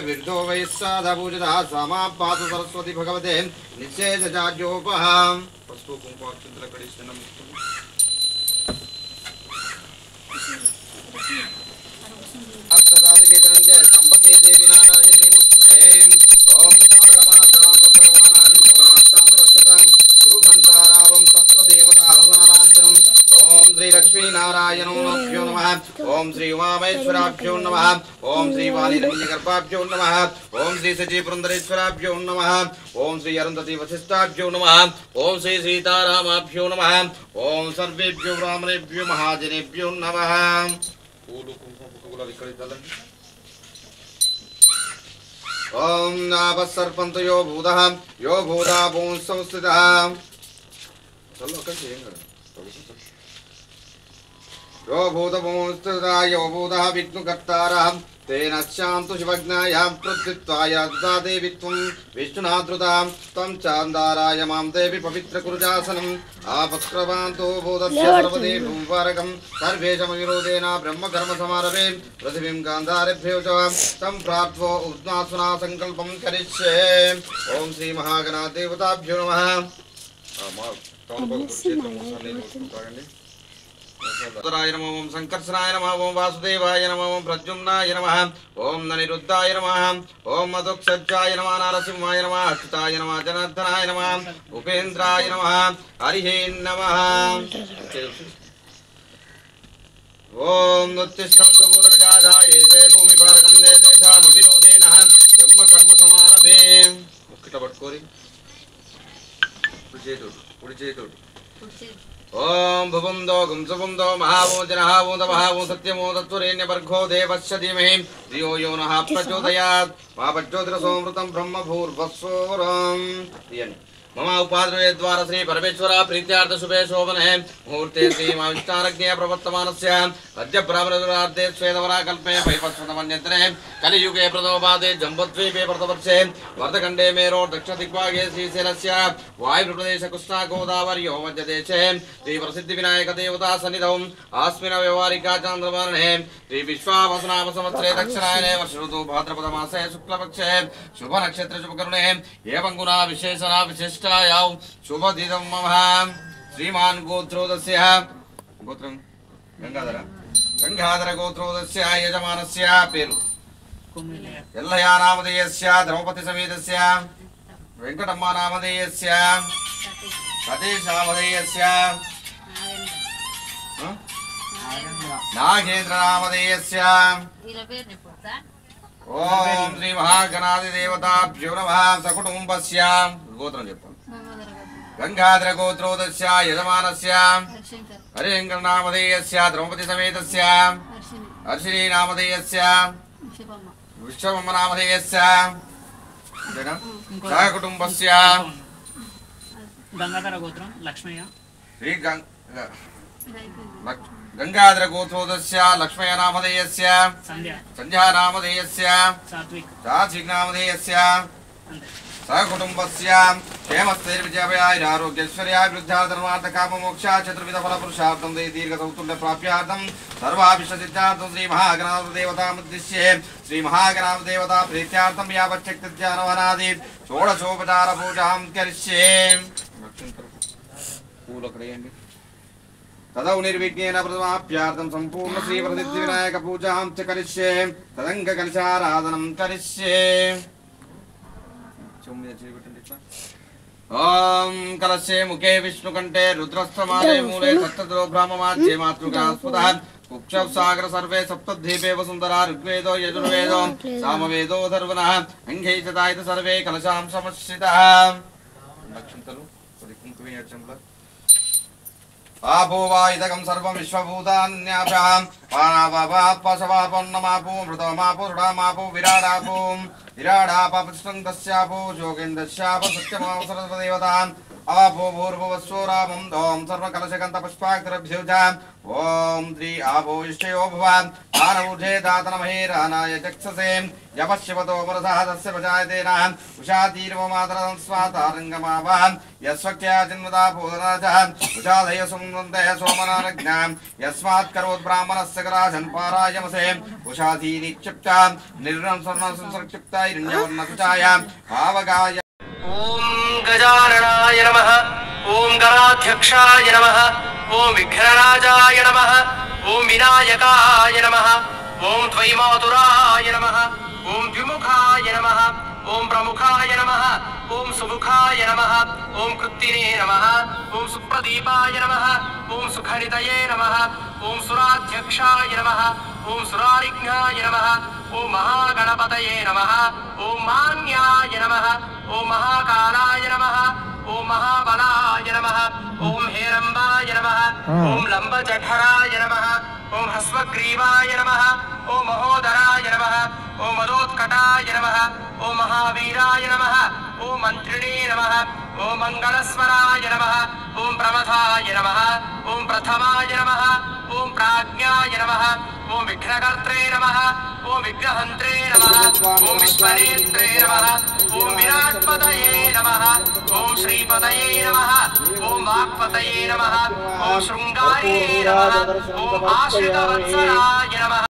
विरुद्धो वैश्वाधपूजितः स्वामा पातु सरस्वती भगवते निःशेषजाड्योपहां पशु कुंकुमाक्षिंतलकडिशनं अर्थदादिके धनंजय संपके देवी नारायणी मुस्तुते ओम सागमातां गुरुघंटारावं तत्र देवता आह्वानांतरं ओम श्री लक्ष्मी नारायणोभ्यो नमः ओम श्री उमामहेश्वराभ्यो नमः ओम श्री वाणीरमणीगर्भाभ्यो नमः ओम श्री सची पुरंदरेश्वराभ्यो नमः ओम श्री अरुंधति वशिष्ठाभ्यो नमः ओम श्री सीतारामाभ्यो नमः ओम सर्वेभ्यो ब्राह्मणेभ्यो महाजनेभ्यो नमः ओम नाभस्सर्पंत यो भूतः यो भूता पुंसंस्थितः चलो कैसे यो भूतपुंस्थितः यो भूतः विष्णुकर्तारः तेन शान्तु शिवज्ञायां प्रत्युत्वाय ददाते वित्वं विष्णुनाद्रुतां तं चान्दाराय मां देवी पवित्रकुरुजासनम् आपक्रमान्तो भूतस्य सर्वदेवमुपारकं सर्वेशमविरोधेन ब्रह्मकर्मसमारभे पृथिवीं गान्धारेभ्यो च तं प्राप्त्वो उष्णासुना सङ्कल्पं करिष्ये ॐ श्रीमहागणादेवताभ्यो नमः उत्तराय नमः ओम संकर्षणाय नमः ओम वासुदेवाय नमः ओम प्रद्युम्नाय नमः ओम ननिरुद्धाय नमः ओम मधुक्षज्जाय नमः नारसिंहाय नमः अच्युताय नमः जनार्दनाय नमः उपेन्द्राय नमः हरिः नमः ओम उत्तिष्ठन्तु पूर्वजाय ते भूमिभारकं देशेषामविरोधेन ब्रह्मकर्मसमारभे मुक्किट पट्कोरि कुडिचेतु ओम भुवंदो गुंसुवंदो महावोजनहावोद महावो सत्यमो तत्वरेण्यवर्घो देवस्य धीमहि धियो यो नः प्रचोदयात् मा प्रचोदयसोमृतं ब्रह्मभूर्भस्वरम् मम उपाद्रये द्वारा श्री परमेश्वर प्रीत्यार्थ शुभे शोभने मुहूर्ते श्री महाविष्णारज्ञ प्रवर्तमानस्य अद्य ब्राह्मणदुरार्धे श्वेतवरा कल्पे वैपस्वतमन्यन्त्रे कलियुगे प्रथमपादे जम्बुद्वीपे प्रथमवर्षे वर्धखण्डे मेरो दक्षिणदिग्भागे श्रीशैलस्य वायुप्रदेश कृष्णा गोदावर्यो मध्यदेशे श्री प्रसिद्धिविनायक देवता सन्निधौ अस्मिन् व्यवहारिका चान्द्रवर्णे श्री विश्वावसुनाम संवत्सरे दक्षिणायने वर्ष ऋतु भाद्रपदमासे शुक्लपक्षे शुभ नक्षत्र शुभकरुणे एवं गुणा विशेषणा विशिष्ट शुभदिदं मम श्रीमान गोत्रोदस्य गोत्रं गंगाधर गोत्रोदस्य यजमानस्य पेरु एल्लया नामधेयस्य द्रौपदी समेतस्य वेंकटम्मा नामधेयस्य सतीश नामधेयस्य नागेंद्र नामधेयस्य ओम श्री महागणाधिदेवताभ्यो नमः सकुटुंबस्य गोत्रं చెప్పు गंगाधर गोत्रोदस्य यजमानस्य हरिशंकर नामधेयस्य द्रौपदी समेतस्य हर्षिणी नामधेयस्य विश्वम्मा नामधेयस्य सहकुटुंबस्य गंगाधर गोत्रं लक्ष्मయ్య श्री गंगाधर गोत्रोदस्य लक्ष्मయ్య नामधेयस्य संध्या नामधेयस्य सात्विक नामधेयस्य सहकुटुंबस्य क्षेमस्थैर्विजयारोग्यैश्वर्याय वृद्धाधर्मार्थकाममोक्षा चतुर्विधफलपुरुषार्थं दीर्घसौतुल्य प्राप्यार्थं सर्वाभिष्टसिद्धार्थं श्रीमहागणाधिदेवतामुद्दिश्य श्रीमहागणाधिदेवता प्रीत्यार्थं यावच्छक्तिध्यानवनादि षोडशोपचारपूजां करिष्ये तदौ निर्विघ्नेन प्रथमाप्यार्थं सम्पूर्ण श्रीप्रसिद्धिविनायक पूजां च करिष्ये तदङ्गकलशाराधनं करिष्ये ओम कलशे मुखे विष्णुकंठे रुद्रस्थमाले मूले सप्तद्रो ब्रह्ममाध्ये मातृकास्पदः कुक्षव सागर सर्वे सप्तद्वीपे वसुंधरा ऋग्वेदो यजुर्वेदो सामवेदो अथर्वणः अंगे च दायित सर्वे कलशां समश्रितः लक्ष्मन्तरु कुंकुमे अर्चनला आपो वा इदकं सर्वं विश्वभूतान्याभ्यां पानापापस्वभापन्नमापो मृतमापो रुडामापो विराडापो विराडापस्तं तस्यापो जोगेन्द्रस्यापो सत्यमाव सरस्वदेवतां आपो भूर्भुवस्सो रामं दों सर्वकलशगन्धपुष्पाक्षरभ्युजाम् ॐ श्री आपो इष्टयो भवान् दानऊर्जे दातनमहे रानाय चक्षसे यपश्यवतो मनसः तस्य प्रजायतेनाम् उषातीर्वो मातरंस्वातारङ्गमावान् यस्वक्त्या जन्मदा पूर्णराजः उषादय सुमन्तः सोमनारज्ञाम् यस्मात् करोत् ब्राह्मणस्य कराजन् पारायमसे उषाधी निक्षिप्ताम् निर्णं स्वर्णसंसर्क्षिप्ता हिरण्यवर्णकुचायाम् भावगाय ओम गजाननाय नमः ओम गणाध्यक्षाय नमः ओम विघ्नराजाय नमः ओम विनायकाय नमः ओम द्वैमातुराय नमः ओम द्विमुखाय नमः ओम प्रमुखाय नमः ओम सुमुखाय नमः ओम कृत्तिने नमः ओम सुप्रदीपाय नमः ओम सुखनिधये नमः ओम सुराध्यक्षाय नमः ओम सुरारिघ्नाय नमः ओम महागणपतये नमः ओम मान्याय नमः ओम महाकालाय नमः ओम महाबलाय नमः ओम हेरंबाय नमः ओम लंबजठराय नमः ओम हस्वग्रीवाय नमः ओम महोदराय नमः ओम मदोत्कटाय नमः ओम महावीराय नमः ओम मंत्रिणे नमः ओम मंगलस्वराय नमः ओम प्रमथाय नमः ओम प्रथमाय नमः ओम प्राज्ञाय नमः ओम विघ्नकर्त्रे नमः ओम विघ्नहन्त्रे नमः ओम विश्वनेत्रे नमः ओम विराट्पतये नमः ओम श्रीपतये नमः ओम वाक्पतये नमः ओम शृंगारे नमः ओम आश्रितवत्सलाय नमः।